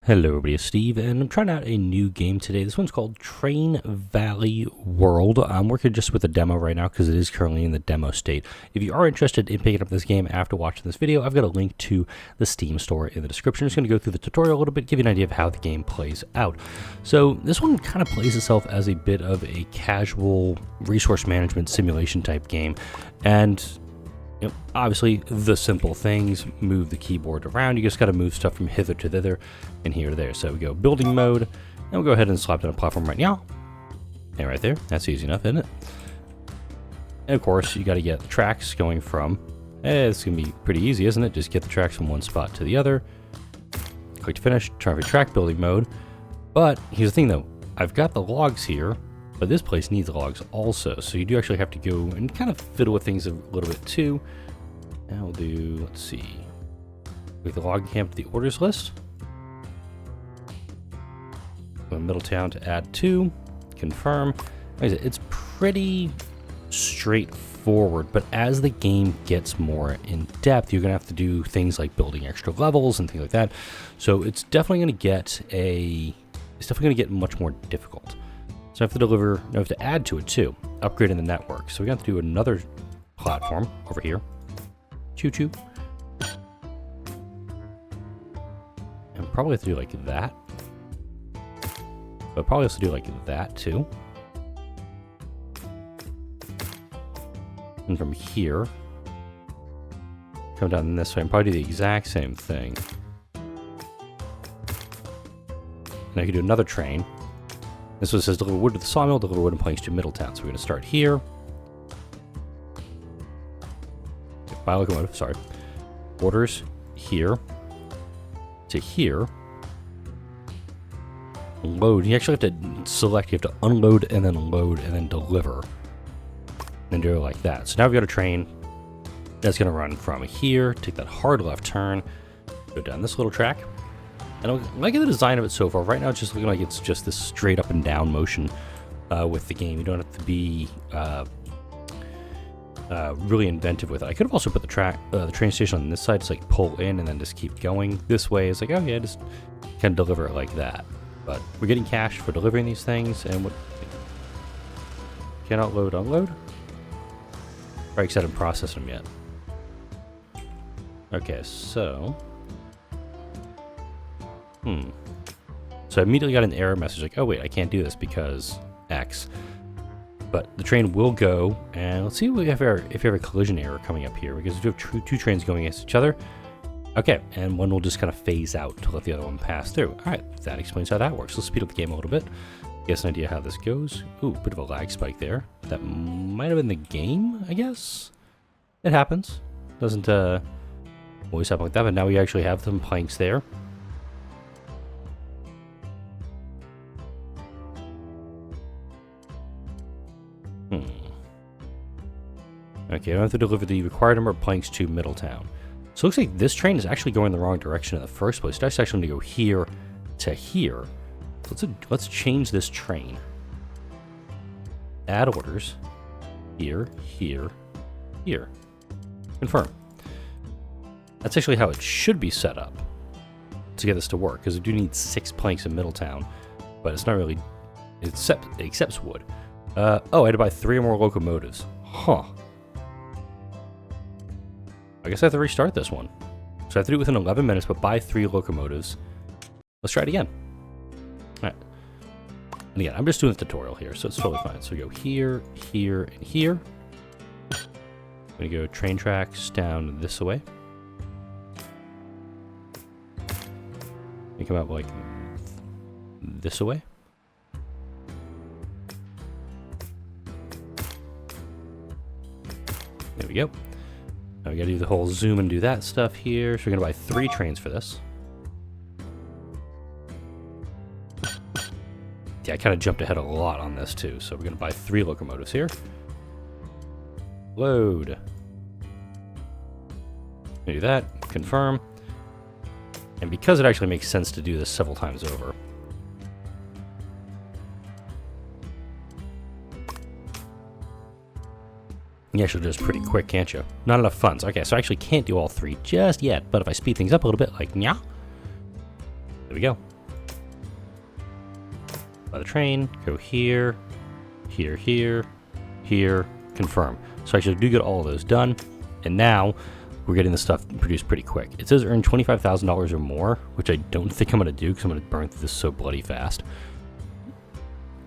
Hello everybody, it's Steve, and I'm trying out a new game today. This one's called Train Valley World. I'm working just with the demo right now because it is currently in the demo state. If you are interested in picking up this game after watching this video, I've got a link to the Steam store in the description. I'm just going to go through the tutorial a little bit, give you an idea of how the game plays out. So this one kind of plays itself as a bit of a casual resource management simulation type game, and obviously the simple things, move the keyboard around. You just got to move stuff from hither to thither and here to there. So we go building mode, and we'll go ahead and slap down a platform right now. And right there, that's easy enough, isn't it? And of course, you got to get the tracks going from, it's going to be pretty easy, isn't it? Just get the tracks from one spot to the other. Click to finish, turn for track building mode. But here's the thing though, I've got the logs here, but this place needs logs also, so you do actually have to go and kind of fiddle with things a little bit too. Now we'll do, let's see, with the log camp to the orders list. Go to Middletown to add to, confirm. Like I said, it's pretty straightforward, but as the game gets more in depth, you're gonna have to do things like building extra levels and things like that. So it's definitely gonna get much more difficult. So I have to add to it too, upgrading the network. So we got to do another platform over here. Choo-choo. And probably have to do like that. But probably have to do like that too. And from here, come down this way and probably do the exact same thing. And I can do another train. This one says deliver wood to the sawmill, deliver wood and planks to Middletown. So we're going to start here. By locomotive, sorry. Orders here to here. Load. You actually have to select, you have to unload and then load and then deliver. And do it like that. So now we've got a train that's going to run from here, take that hard left turn, go down this little track. And I like the design of it so far. Right now it's just looking like it's just this straight up and down motion with the game. You don't have to be really inventive with it. I could have also put the train station on this side, just like pull in and then just keep going this way. It's like, oh yeah, just kind of deliver it like that. But we're getting cash for delivering these things, and what cannot load, unload? Right, because I haven't processed them yet. Okay, so so I immediately got an error message like, oh wait, I can't do this because X. But the train will go, and let's see if we have a collision error coming up here, because we have two trains going against each other. Okay, and one will just kind of phase out to let the other one pass through. All right, that explains how that works. Let's speed up the game a little bit. Get an idea how this goes. Ooh, bit of a lag spike there. That might have been the game, I guess. It happens. Doesn't always happen like that, but now we actually have some planks there. Okay, I have to deliver the required number of planks to Middletown. So it looks like this train is actually going the wrong direction in the first place. It's actually going to go here to here. So let's change this train. Add orders. Here, here, here. Confirm. That's actually how it should be set up to get this to work, because we do need 6 planks in Middletown, but it's not really, it accepts wood. Oh, I had to buy 3 or more locomotives. Huh. I guess I have to restart this one. So I have to do it within 11 minutes, but buy 3 locomotives. Let's try it again. Alright. And again, I'm just doing the tutorial here, so it's totally fine. So we go here, here, and here. I'm going to go train tracks down this way. And come out like this way. There we go. Now we gotta do the whole zoom and do that stuff here. So we're gonna buy 3 trains for this. Yeah, I kind of jumped ahead a lot on this too. So we're gonna buy 3 locomotives here. Load. Do that, confirm. And because it actually makes sense to do this several times over, you actually do this pretty quick, can't you? Not enough funds. Okay, so I actually can't do all 3 just yet, but if I speed things up a little bit, like, yeah, there we go. by the train, go here, here, here, here, confirm. So actually I do get all of those done, and now we're getting the stuff produced pretty quick. It says earn $25,000 or more, which I don't think I'm going to do because I'm going to burn through this so bloody fast.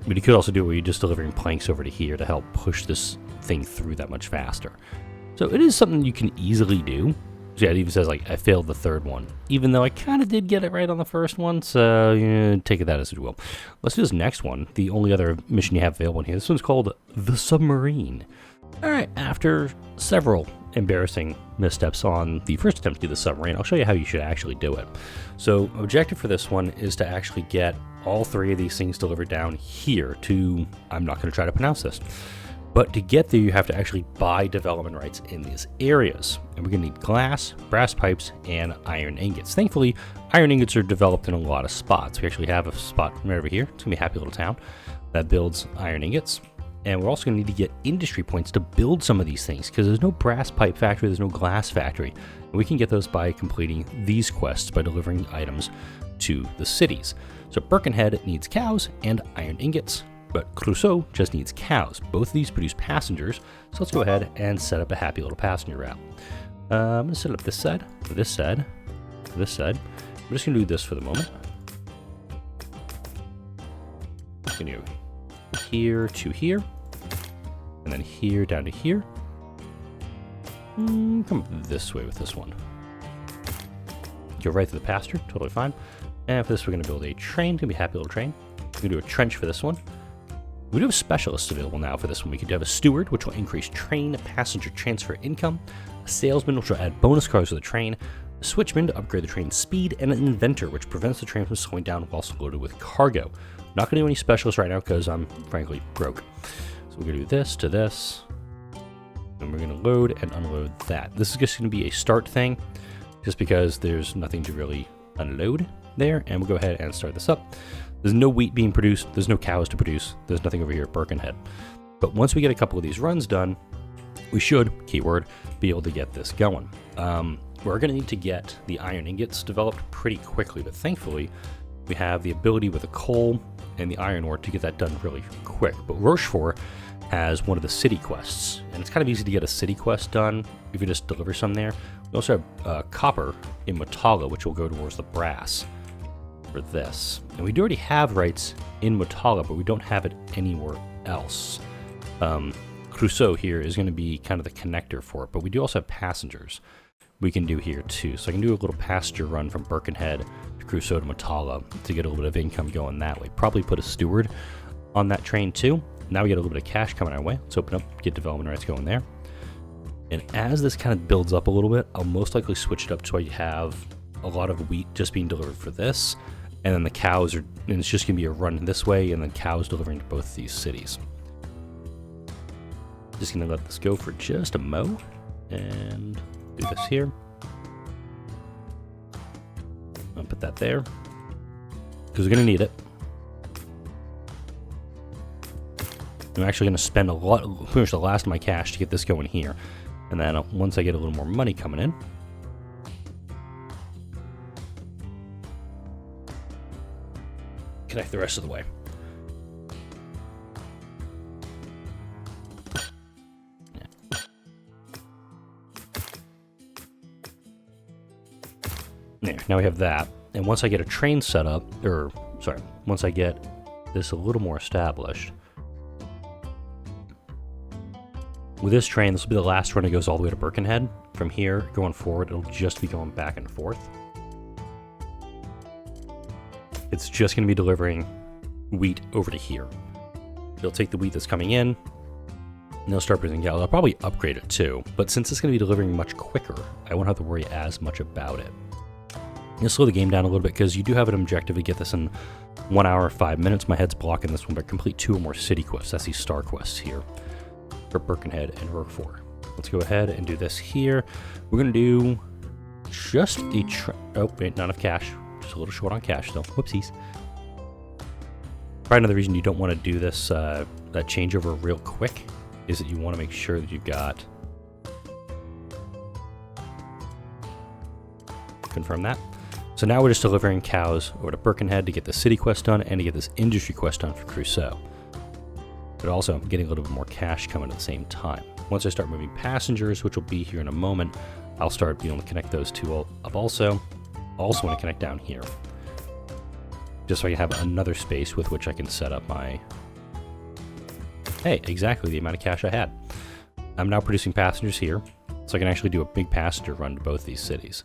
But you could also do it where you're just delivering planks over to here to help push this thing through that much faster. So it is something you can easily do. So yeah, it even says like I failed the third one, even though I kind of did get it right on the first one. So take that as you will. Let's do this next one. The only other mission you have available here. This one's called the Submarine. All right, after several embarrassing missteps on the first attempt to do the submarine, I'll show you how you should actually do it. So objective for this one is to actually get all three of these things delivered down here to, I'm not going to try to pronounce this, but to get there you have to actually buy development rights in these areas. And we're going to need glass, brass pipes, and iron ingots. Thankfully, iron ingots are developed in a lot of spots. We actually have a spot right over here. It's going to be a happy little town that builds iron ingots. And we're also going to need to get industry points to build some of these things because there's no brass pipe factory, there's no glass factory. And we can get those by completing these quests by delivering items to the cities. So Birkenhead needs cows and iron ingots, but Crusoe just needs cows. Both of these produce passengers, so let's go ahead and set up a happy little passenger route. I'm going to set up this side, this side, this side. I'm just going to do this for the moment. I'm going to go here to here. And then here down to here. Come this way with this one. Go right through the pasture, totally fine. And for this, we're going to build a train. It's going to be a happy little train. We're going to do a trench for this one. We do have specialists available now for this one. We could have a steward, which will increase train passenger transfer income, a salesman, which will add bonus cars to the train, a switchman to upgrade the train's speed, and an inventor, which prevents the train from slowing down whilst loaded with cargo. Not going to do any specialists right now because I'm frankly broke. We're going to do this to this, and we're going to load and unload that. This is just going to be a start thing, just because there's nothing to really unload there, and we'll go ahead and start this up. There's no wheat being produced, there's no cows to produce, there's nothing over here at Birkenhead. But once we get a couple of these runs done, we should, keyword, be able to get this going. We're going to need to get the iron ingots developed pretty quickly, but thankfully, we have the ability with the coal and the iron ore to get that done really quick. But Rochefort has one of the city quests, and it's kind of easy to get a city quest done if you just deliver some there. We also have copper in Motala, which will go towards the brass for this. And we do already have rights in Motala, but we don't have it anywhere else. Crusoe here is going to be kind of the connector for it, but we do also have passengers we can do here too. So I can do a little passenger run from Birkenhead to Crusoe to Motala to get a little bit of income going that way. Probably put a steward on that train too. Now we get a little bit of cash coming our way. Let's open up, get development rights going there. And as this kind of builds up a little bit, I'll most likely switch it up to where you have a lot of wheat just being delivered for this. And then the cows are, and it's just going to be a run this way, and then cows delivering to both these cities. Just going to let this go for just a mo. And do this here. I'll put that there, because we're going to need it. I'm actually going to spend pretty much the last of my cash to get this going here. And then once I get a little more money coming in, connect the rest of the way. There, now we have that. And once I get a train set up, once I get this a little more established, with this train, this will be the last run that goes all the way to Birkenhead. From here, going forward, it'll just be going back and forth. It's just going to be delivering wheat over to here. They'll take the wheat that's coming in, and they'll start producing cows. I'll probably upgrade it too, but since it's going to be delivering much quicker, I won't have to worry as much about it. You'll slow the game down a little bit because you do have an objective to get this in 1 hour, 5 minutes. My head's blocking this one, but complete 2 or more city quests. That's these star quests here for Birkenhead and Roquefort. Let's go ahead and do this here. We're going to do just a oh, wait, not enough cash. Just a little short on cash still. Whoopsies. Probably another reason you don't want to do this, that changeover real quick, is that you want to make sure that you've got... Confirm that. So now we're just delivering cows over to Birkenhead to get the city quest done and to get this industry quest done for Crusoe. But also, I'm getting a little bit more cash coming at the same time. Once I start moving passengers, which will be here in a moment, I'll start being able to connect those two up also. I also want to connect down here, just so I can have another space with which I can set up my... Hey, exactly the amount of cash I had. I'm now producing passengers here, so I can actually do a big passenger run to both these cities.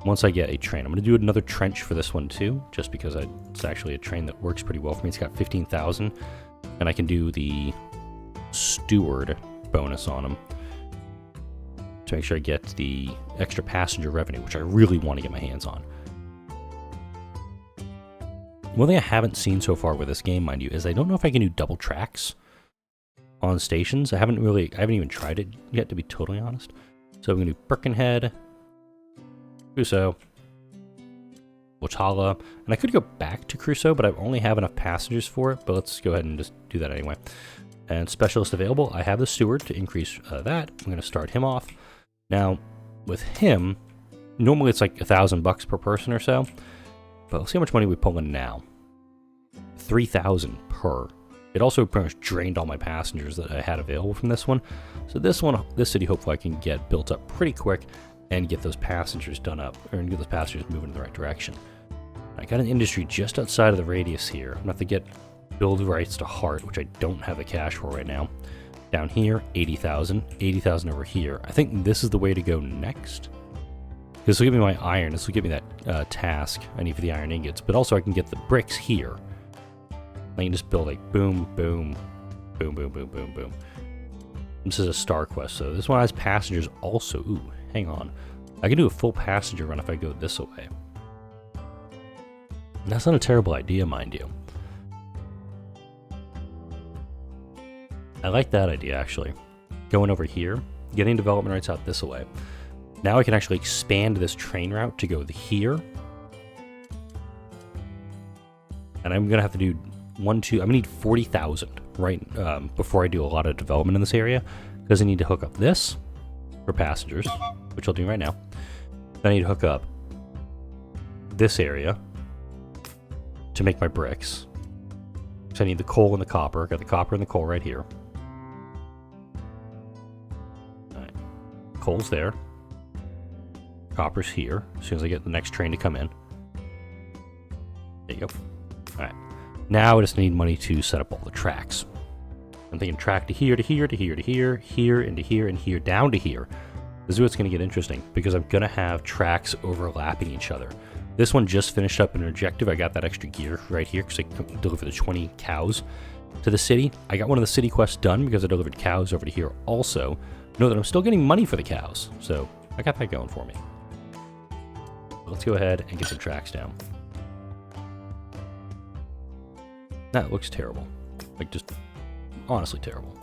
Once I get a train, I'm going to do another trench for this one too, just because it's actually a train that works pretty well for me. It's got 15,000, and I can do the steward bonus on them to make sure I get the extra passenger revenue, which I really want to get my hands on. One thing I haven't seen so far with this game, mind you, is I don't know if I can do double tracks on stations. I haven't even tried it yet, to be totally honest. So I'm going to do Birkenhead, Crusoe, Wotala, and I could go back to Crusoe, but I only have enough passengers for it, but let's go ahead and just do that anyway. And specialist available, I have the steward to increase that. I'm going to start him off. Now, with him, normally it's like $1,000 per person or so, but let's see how much money we pull in now. 3,000 per. It also pretty much drained all my passengers that I had available from this one. So this city, hopefully I can get built up pretty quick and get those passengers done up, or get those passengers moving in the right direction. I got an industry just outside of the radius here. I'm going to have to get build rights to Heart, which I don't have the cash for right now. Down here, 80,000. 80,000 over here. I think this is the way to go next. This will give me my iron. This will give me that task I need for the iron ingots. But also I can get the bricks here. I can just build like boom, boom, boom, boom, boom, boom, boom. This is a star quest, so this one has passengers also. Ooh, hang on. I can do a full passenger run if I go this way. And that's not a terrible idea, mind you. I like that idea, actually. Going over here, getting development rights out this way. Now I can actually expand this train route to go here. And I'm going to have to do I'm going to need 40,000 right before I do a lot of development in this area. Because I need to hook up this for passengers, which I'll do right now. Then I need to hook up this area to make my bricks. So I need the coal and the copper. I got the copper and the coal right here. Alright. Coal's there. Copper's here, as soon as I get the next train to come in. There you go. Alright. Now I just need money to set up all the tracks. I'm thinking track to here, to here, to here, to here, here, into here, and here, down to here. This is what's going to get interesting, because I'm going to have tracks overlapping each other. This one just finished up an objective. I got that extra gear right here, because I delivered the 20 cows to the city. I got one of the city quests done, because I delivered cows over to here also. Know that I'm still getting money for the cows, so I got that going for me. Let's go ahead and get some tracks down. That looks terrible. Like, just honestly terrible.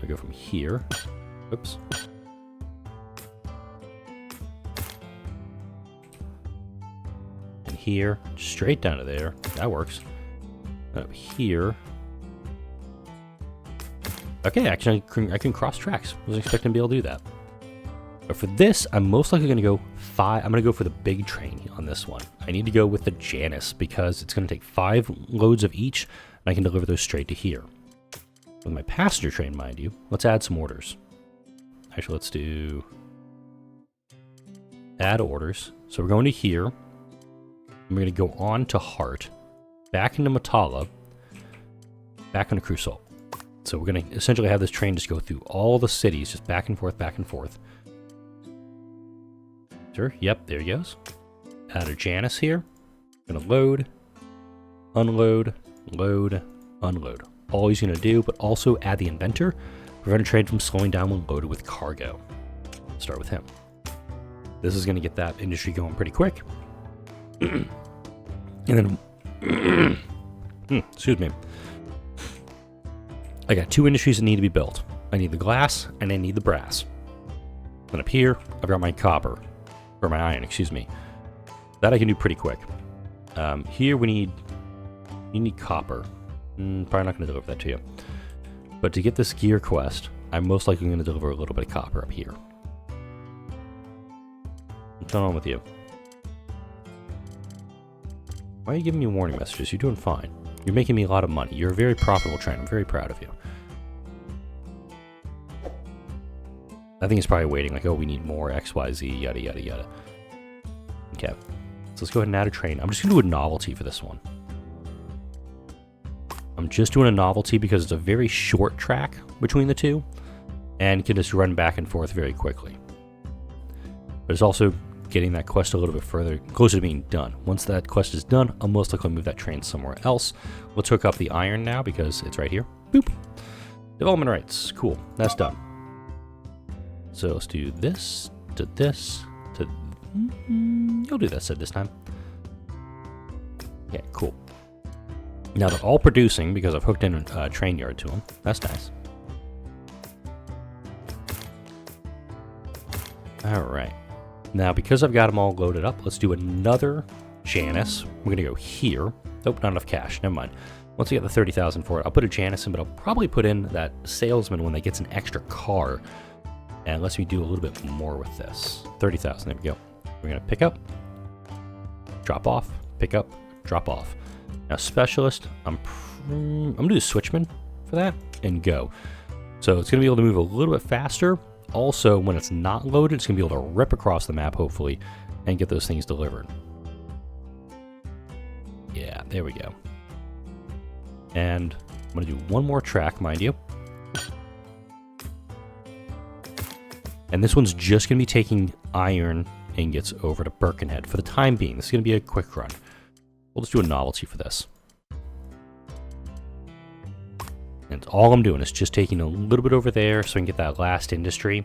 I go from here. Oops. And here, straight down to there. That works. Up here. Okay, actually, I can cross tracks. Wasn't expecting to be able to do that. But for this, I'm most likely going to go I'm going to go for the big train on this one. I need to go with the Janus because it's going to take 5 loads of each, and I can deliver those straight to here. With my passenger train, mind you, let's add some orders. Actually, let's do add orders. So we're going to here. And we're going to go on to Heart, back into Matala, back into Crusoe. So we're going to essentially have this train just go through all the cities, just back and forth, back and forth. Sure, yep, there he goes. Add a Janus here. Gonna load, unload, load, unload. All he's gonna do, but also add the inventor. Prevent a train from slowing down when loaded with cargo. Start with him. This is gonna get that industry going pretty quick. And then, excuse me. I got 2 industries that need to be built. I need the glass and I need the brass. Then up here, I've got my copper. Or my iron, excuse me. That I can do pretty quick. Here you need copper. Probably not going to deliver that to you. But to get this gear quest, I'm most likely going to deliver a little bit of copper up here. What's going on with you? Why are you giving me warning messages? You're doing fine. You're making me a lot of money. You're a very profitable train. I'm very proud of you. I think it's probably waiting, like, oh, we need more X, Y, Z, yada, yada, yada. Okay. So let's go ahead and add a train. I'm just going to do a novelty for this one. I'm just doing a novelty because it's a very short track between the two, and can just run back and forth very quickly. But it's also getting that quest a little bit further, closer to being done. Once that quest is done, I'll most likely move that train somewhere else. Let's hook up the iron now because it's right here. Boop. Development rights. Cool. That's done. So let's do this to this to... You'll do this at this time. Yeah, cool. Now they're all producing because I've hooked in a train yard to them. That's nice. Alright. Now, because I've got them all loaded up, let's do another Janus. We're going to go here. Nope, not enough cash. Never mind. Once we get the 30,000 for it, I'll put a Janus in, but I'll probably put in that salesman when they gets an extra car. And lets me do a little bit more with this. 30,000, there we go. We're going to pick up, drop off, pick up, drop off. Now, specialist, I'm going to do switchman for that and go. So it's going to be able to move a little bit faster. Also, when it's not loaded, it's going to be able to rip across the map, hopefully, and get those things delivered. Yeah, there we go. And I'm going to do one more track, mind you. And this one's just going to be taking iron ingots over to Birkenhead for the time being. This is going to be a quick run. We'll just do a novelty for this. And all I'm doing is just taking a little bit over there so I can get that last industry.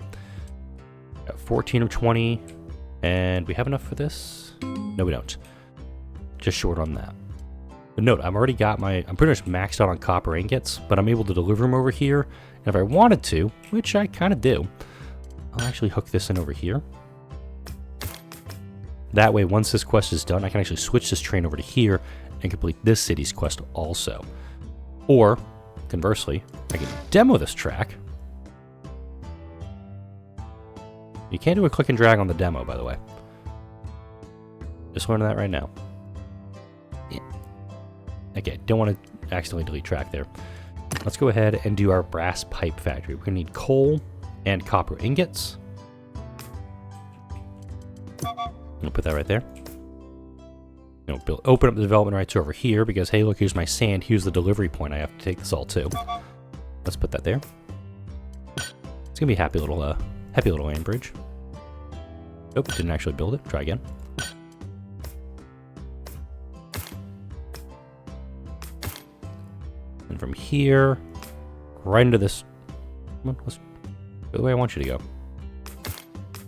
Got 14 of 20. And we have enough for this? No, we don't. Just short on that. But note, I've already got I'm pretty much maxed out on copper ingots, but I'm able to deliver them over here. And if I wanted to, which I kind of do, I'll actually hook this in over here. That way, once this quest is done, I can actually switch this train over to here and complete this city's quest also. Or, conversely, I can demo this track. You can't do a click and drag on the demo, by the way. Just learning that right now. Yeah. Okay, don't want to accidentally delete track there. Let's go ahead and do our brass pipe factory. We're going to need coal and copper ingots. I'll put that right there. Open up the development rights over here because, hey, look, here's my sand. Here's the delivery point I have to take this all to. Let's put that there. It's gonna be a happy little iron bridge. Nope, didn't actually build it. Try again. And from here, right into this. Come on, let's go the way I want you to go.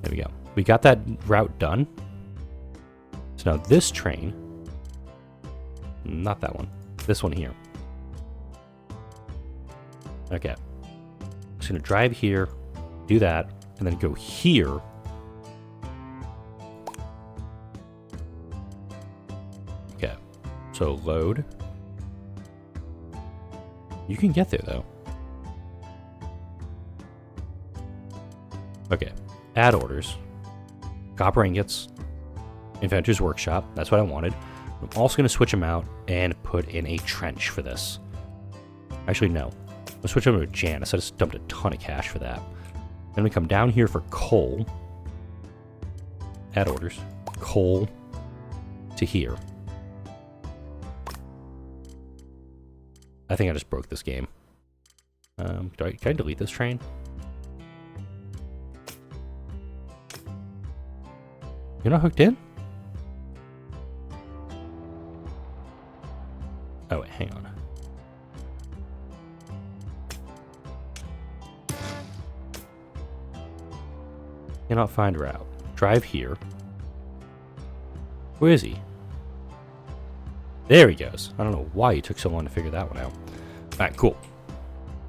There we go. We got that route done. So now this train, not that one, this one here. Okay. I'm just going to drive here, do that, and then go here. Okay. So load. You can get there, though. Okay. Add orders. Copper ingots. Inventor's Workshop. That's what I wanted. I'm also going to switch them out and put in a trench for this. Actually, no. Let's switch them to a Janus. I just dumped a ton of cash for that. Then we come down here for coal. Add orders. Coal to here. I think I just broke this game. Can I delete this train? You're not hooked in? Oh, wait, hang on. Cannot find route. Drive here. Where is he? There he goes. I don't know why he took so long to figure that one out. Alright, cool.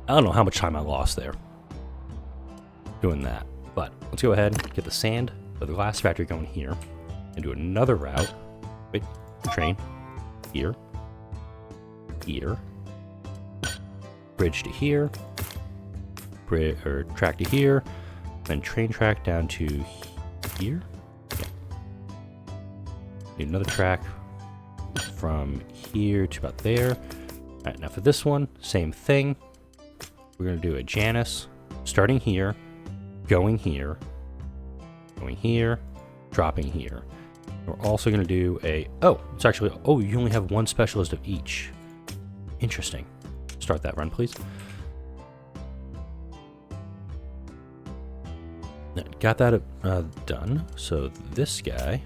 I don't know how much time I lost there doing that. But let's go ahead and get the sand of the glass factory going here and do another route. Wait, train. Here. Here. Bridge to here. Track to here. Then train track down to here. Yeah. Need another track from here to about there. All right, now for this one, same thing. We're going to do a Janus, starting here, going here, dropping here. We're also going to do a, oh, it's actually, oh, you only have one specialist of each. Interesting. Start that run, please. Got that done. So this guy,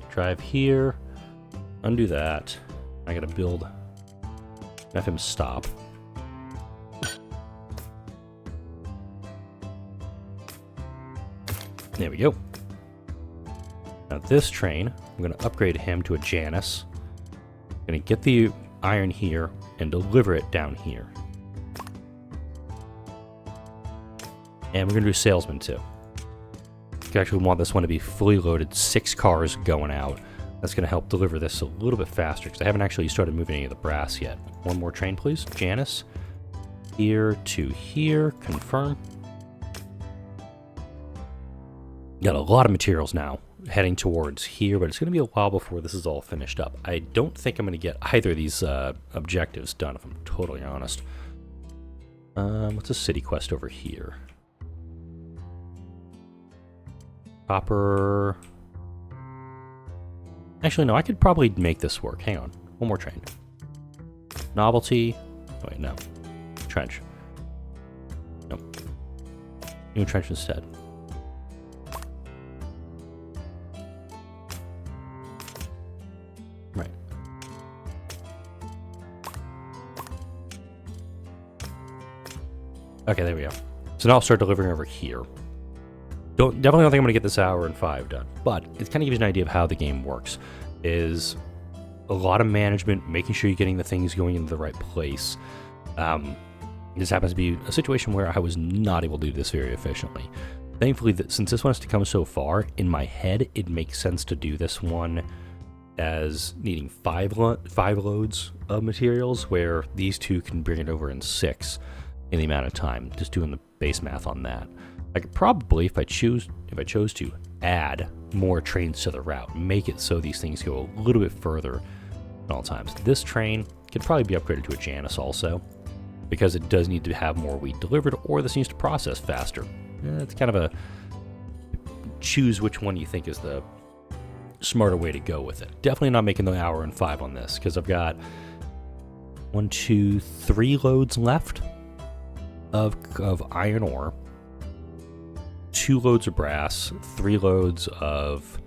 drive here, undo that. I gotta build, have him stop. There we go. Now this train, I'm going to upgrade him to a Janus. I'm going to get the iron here and deliver it down here. And we're going to do salesman too. You actually want this one to be fully loaded, 6 cars going out. That's going to help deliver this a little bit faster because I haven't actually started moving any of the brass yet. One more train, please. Janus. Here to here. Confirm. Got a lot of materials now heading towards here, but it's going to be a while before this is all finished up. I don't think I'm going to get either of these objectives done, if I'm totally honest. What's a city quest over here? Copper. Actually, no, I could probably make this work. Hang on. One more train. Novelty. Oh, wait, no. Trench. Nope. New trench instead. Right. Okay, there we go. So now I'll start delivering over here. Definitely don't think I'm going to get this hour and 5 done, but it kind of gives you an idea of how the game works. Is a lot of management, making sure you're getting the things going into the right place. This happens to be a situation where I was not able to do this very efficiently. Thankfully, since this one has to come so far, in my head, it makes sense to do this one as needing 5 loads of materials, where these two can bring it over in 6 in the amount of time, just doing the base math on that. I could probably, if I chose to, add more trains to the route, make it so these things go a little bit further at all times. This train could probably be upgraded to a Janus also, because it does need to have more wheat delivered, or this needs to process faster. It's kind of a choose which one you think is the smarter way to go with it. Definitely not making the hour and 5 on this, because I've got 1, 2, 3 loads left of iron ore, 2 loads of brass, 3 loads of...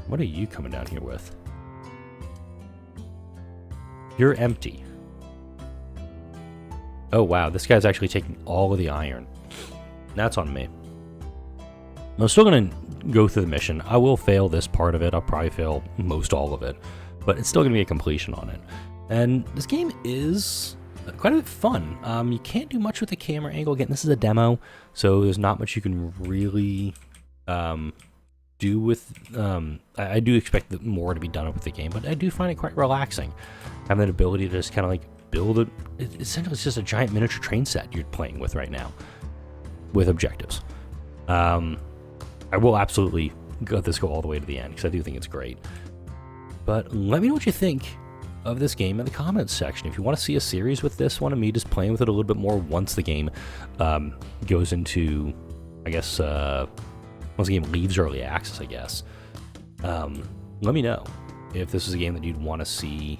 What are you coming down here with? You're empty. Oh wow, this guy's actually taking all of the iron. That's on me. I'm still going to go through the mission. I will fail this part of it. I'll probably fail most all of it. But it's still going to be a completion on it. And this game is quite a bit fun. You can't do much with the camera angle. Again, this is a demo, so there's not much you can really do with... I do expect more to be done with the game, but I do find it quite relaxing. Having that ability to just kind of like build it. Essentially, it's just a giant miniature train set you're playing with right now, with objectives. I will absolutely let this go all the way to the end, because I do think it's great. But let me know what you think of this game in the comments section. If you want to see a series with this one, and me just playing with it a little bit more once the game goes into, I guess, once the game leaves early access, I guess. Let me know if this is a game that you'd want to see,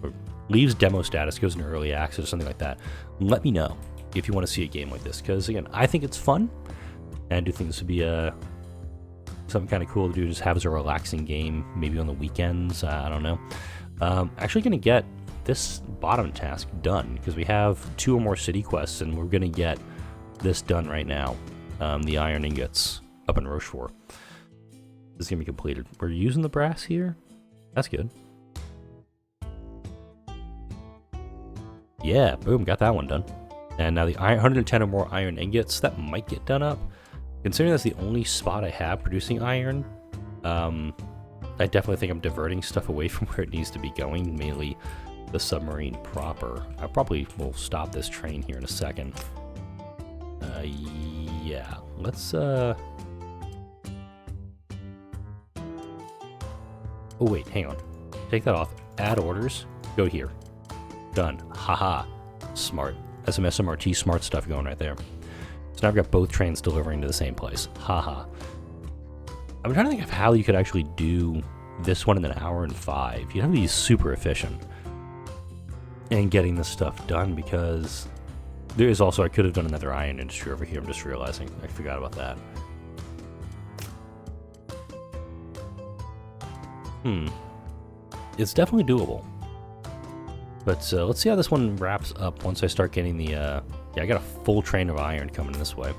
or leaves demo status, goes into early access, or something like that. Let me know if you want to see a game like this, because again, I think it's fun, and I do think this would be something kind of cool to do, just have as a relaxing game, maybe on the weekends. I don't know. Actually going to get this bottom task done, because we have 2 or more city quests, and we're going to get this done right now. The iron ingots up in Rochefort. This is going to be completed. We're using the brass here. That's good. Yeah, boom, got that one done. And now the 110 or more iron ingots, that might get done up. Considering that's the only spot I have producing iron, I definitely think I'm diverting stuff away from where it needs to be going, mainly the submarine proper. I probably will stop this train here in a second. Yeah, let's, oh wait, hang on. Take that off. Add orders. Go here. Done. Haha. Smart. SMRT smart stuff going right there. So now I've got both trains delivering to the same place. Haha. I'm trying to think of how you could actually do this one in an hour and 5. You'd have to be super efficient in getting this stuff done, because there is also, I could have done another iron industry over here. I'm just realizing. I forgot about that. It's definitely doable. But let's see how this one wraps up once I start getting the, yeah, I got a full train of iron coming this way.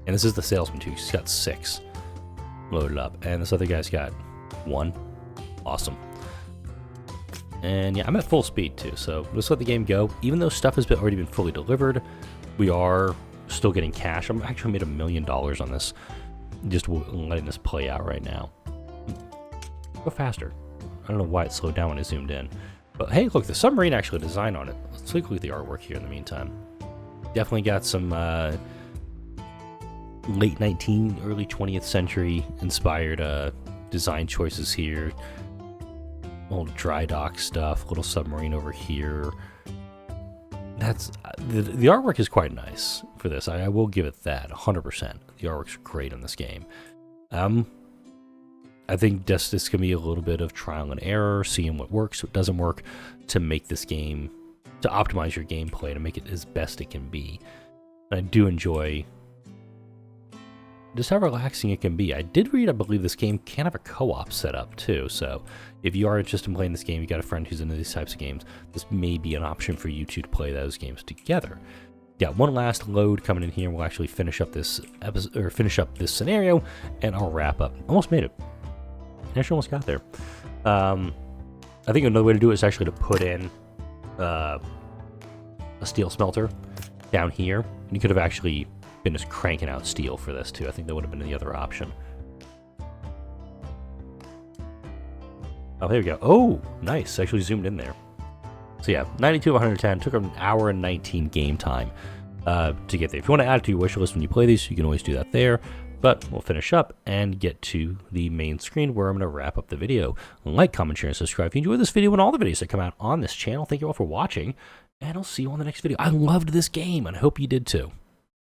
And this is the salesman too. He's got 6 loaded up. And this other guy's got 1. Awesome. And yeah, I'm at full speed too, so let's let the game go. Even though stuff has already been fully delivered, we are still getting cash. I'm actually made $1 million on this, just letting this play out right now. Go faster. I don't know why it slowed down when I zoomed in. But hey, look, the submarine actually designed on it. Let's take a look at the artwork here in the meantime. Definitely got some late 19th, early 20th century inspired design choices here. Old dry dock stuff, little submarine over here. That's the artwork is quite nice for this. I will give it that 100%. The artwork's great in this game. I think this can be a little bit of trial and error, seeing what works, what doesn't work, to make this game, to optimize your gameplay, to make it as best it can be. And I do enjoy just how relaxing it can be. I did read, I believe this game can have a co-op setup too, so if you are interested in playing this game, you got a friend who's into these types of games, this may be an option for you two to play those games together. Yeah, one last load coming in here, we'll actually finish up this episode, or finish up this scenario, and I'll wrap up. Almost made it. Actually almost got there. I think another way to do it is actually to put in a steel smelter down here, and you could have actually been just cranking out steel for this too. I think that would have been the other option. Oh, there we go. Oh, nice. Actually zoomed in there. So yeah, 92 of 110. Took an hour and 19 game time to get there. If you want to add it to your wish list when you play these, you can always do that there. But we'll finish up and get to the main screen where I'm going to wrap up the video. Like, comment, share, and subscribe if you enjoyed this video and all the videos that come out on this channel. Thank you all for watching, and I'll see you on the next video. I loved this game, and I hope you did too.